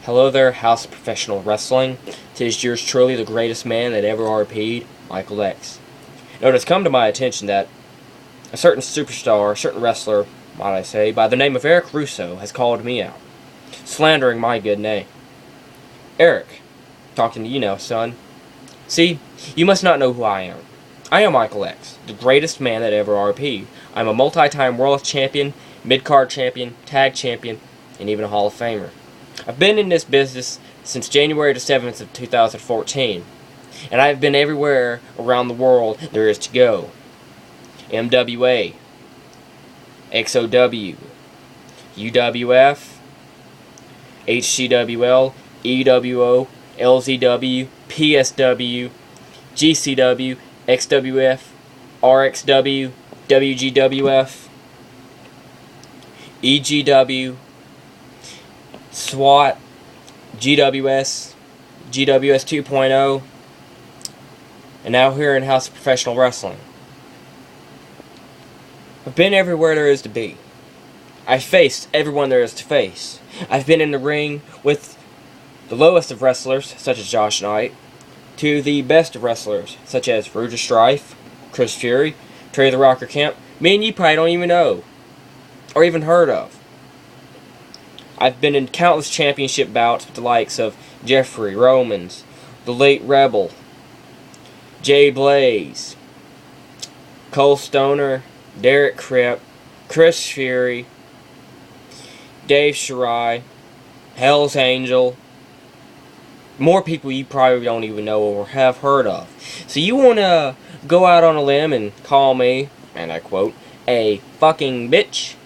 Hello there, House of Professional Wrestling. Tis yours truly, the greatest man that ever RP'd, Michael X. Now, it has come to my attention that a certain superstar, a certain wrestler, might I say, by the name of Eric Russo has called me out, slandering my good name. Eric, talking to you now, son. See, you must not know who I am. I am Michael X, the greatest man that ever RP'd. I'm a multi-time world champion, mid-card champion, tag champion, and even a Hall of Famer. I've been in this business since January the 7th of 2014, and I've been everywhere around the world there is to go. MWA, XOW, UWF, HCWL, EWO, LZW, PSW, GCW, XWF, RXW, WGWF, EGW, SWAT, GWS, GWS 2.0, and now here in House of Professional Wrestling. I've been everywhere there is to be. I've faced everyone there is to face. I've been in the ring with the lowest of wrestlers, such as Josh Knight, to the best of wrestlers, such as Rudra Strife, Chris Fury, Trey the Rocker Kemp. Me and you probably don't even know, or even heard of. I've been in countless championship bouts with the likes of Jeffrey Romans, the late Rebel, Jay Blaze, Cole Stoner, Derek Kripp, Chris Fury, Dave Shirai, Hell's Angel, more people you probably don't even know or have heard of. So you want to go out on a limb and call me, and I quote, a fucking bitch?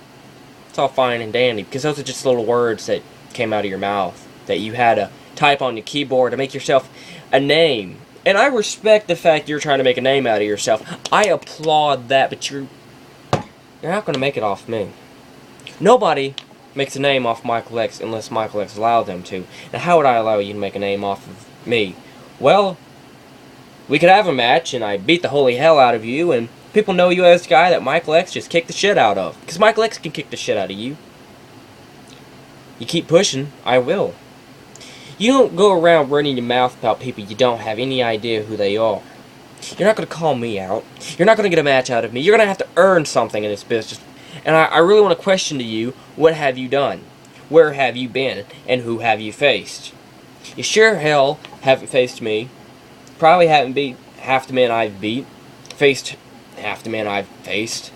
It's all fine and dandy, because those are just little words that came out of your mouth that you had to type on your keyboard to make yourself a name. And I respect the fact you're trying to make a name out of yourself. I applaud that, but you're not going to make it off me. Nobody makes a name off Michael X unless Michael X allowed them to. Now, how would I allow you to make a name off of me? Well, we could have a match, and I beat the holy hell out of you, and people know you as the guy that Michael X just kicked the shit out of. Because Michael X can kick the shit out of you. You keep pushing, I will. You don't go around running your mouth about people you don't have any idea who they are. You're not going to call me out. You're not going to get a match out of me. You're going to have to earn something in this business. And I really want to question to you, what have you done? Where have you been? And who have you faced? You sure hell haven't faced me. Probably haven't beat half the men I've beat. Faced half the men I've faced.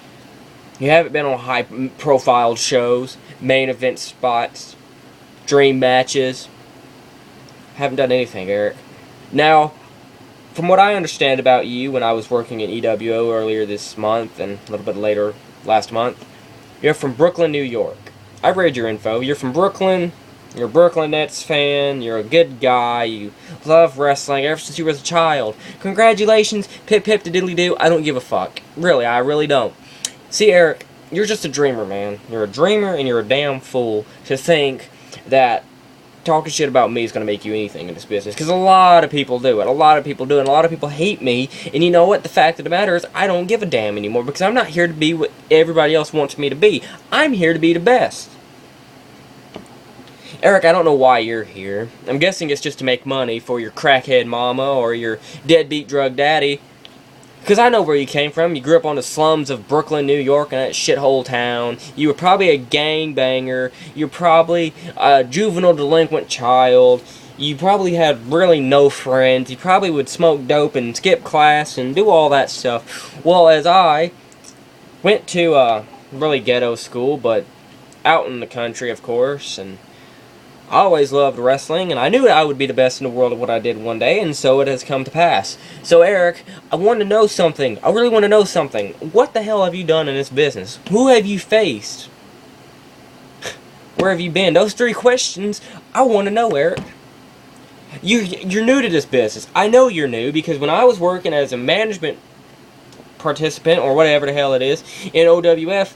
You haven't been on high-profile shows, main event spots, dream matches. Haven't done anything, Eric. Now, from what I understand about you when I was working at EWO earlier this month and a little bit later last month, you're from Brooklyn, New York. I read your info. You're from Brooklyn. You're a Brooklyn Nets fan. You're a good guy. You love wrestling ever since you were a child. Congratulations. Pip pip to diddly do. I don't give a fuck. Really, I really don't. See, Eric, you're just a dreamer, man. You're a dreamer and you're a damn fool to think that talking shit about me is going to make you anything in this business. Because a lot of people do it. A lot of people do it. And a lot of people hate me. And you know what? The fact of the matter is, I don't give a damn anymore. Because I'm not here to be what everybody else wants me to be. I'm here to be the best. Eric, I don't know why you're here. I'm guessing it's just to make money for your crackhead mama or your deadbeat drug daddy. Because I know where you came from. You grew up on the slums of Brooklyn, New York, and that shithole town. You were probably a gangbanger. You're probably a juvenile delinquent child. You probably had really no friends. You probably would smoke dope and skip class and do all that stuff. Well, as I went to a really ghetto school, but out in the country, of course, and I always loved wrestling, and I knew that I would be the best in the world at what I did one day, and so it has come to pass. So, Eric, I want to know something. I really want to know something. What the hell have you done in this business? Who have you faced? Where have you been? Those three questions, I want to know, Eric. You're new to this business. I know you're new, because when I was working as a management participant, or whatever the hell it is, in OWF,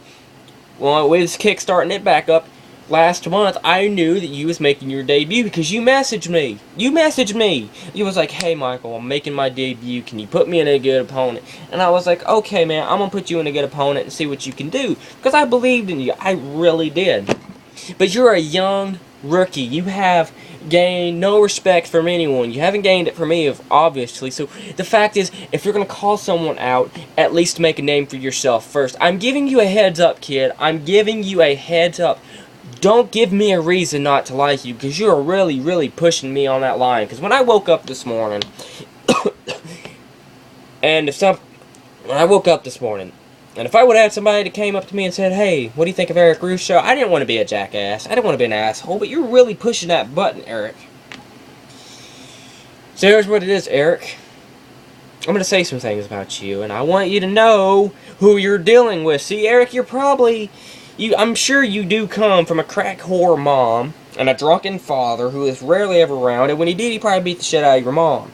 well, I was kickstarting it back up, last month, I knew that you was making your debut because you messaged me. You messaged me. You was like, hey, Michael, I'm making my debut. Can you put me in a good opponent? And I was like, okay, man, I'm going to put you in a good opponent and see what you can do. Because I believed in you. I really did. But you're a young rookie. You have gained no respect from anyone. You haven't gained it from me, obviously. So the fact is, if you're going to call someone out, at least make a name for yourself first. I'm giving you a heads up, kid. I'm giving you a heads up. Don't give me a reason not to like you, because you're really, really pushing me on that line. Because when I woke up this morning, and if I woke up this morning, and if I would have had somebody that came up to me and said, hey, what do you think of Eric Russo? I didn't want to be a jackass. I didn't want to be an asshole, but you're really pushing that button, Eric. So here's what it is, Eric. I'm going to say some things about you, and I want you to know who you're dealing with. See, Eric, I'm sure you do come from a crack whore mom and a drunken father who is rarely ever around, and when he did, he probably beat the shit out of your mom.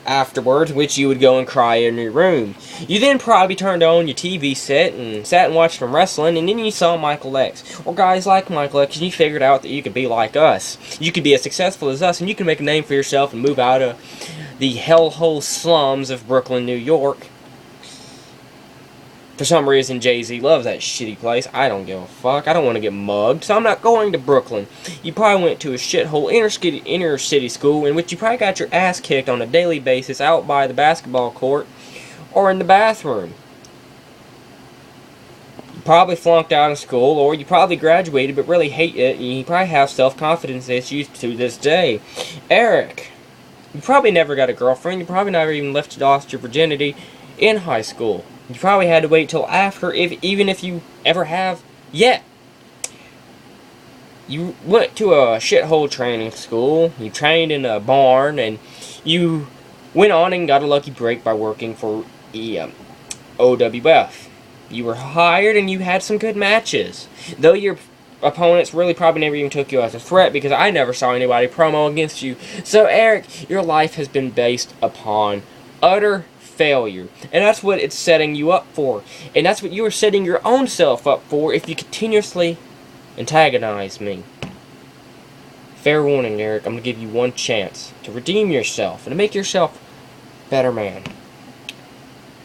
Afterwards, which you would go and cry in your room. You then probably turned on your TV set and sat and watched some wrestling, and then you saw Michael X, or guys like Michael X, and you figured out that you could be like us. You could be as successful as us, and you can make a name for yourself and move out of the hellhole slums of Brooklyn, New York. For some reason, Jay-Z loves that shitty place. I don't give a fuck. I don't want to get mugged, so I'm not going to Brooklyn. You probably went to a shithole inner city school in which you probably got your ass kicked on a daily basis out by the basketball court or in the bathroom. You probably flunked out of school, or you probably graduated but really hate it, and you probably have self-confidence issues to this day. Eric, you probably never got a girlfriend. You probably never even lost your virginity in high school. You probably had to wait till after, even if you ever have yet. You went to a shithole training school, you trained in a barn, and you went on and got a lucky break by working for OWF. You were hired and you had some good matches. Though your opponents really probably never even took you as a threat, because I never saw anybody promo against you. So Eric, your life has been based upon utter failure, and that's what it's setting you up for, and that's what you are setting your own self up for if you continuously antagonize me. Fair warning, Eric, I'm going to give you one chance to redeem yourself and to make yourself a better man.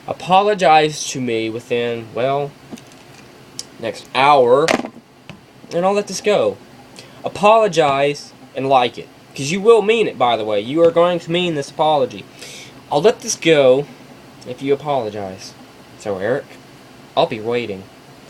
Apologize to me within, well, next hour, and I'll let this go. Apologize and like it, because you will mean it, by the way. You are going to mean this apology. I'll let this go if you apologize. So, Eric, I'll be waiting.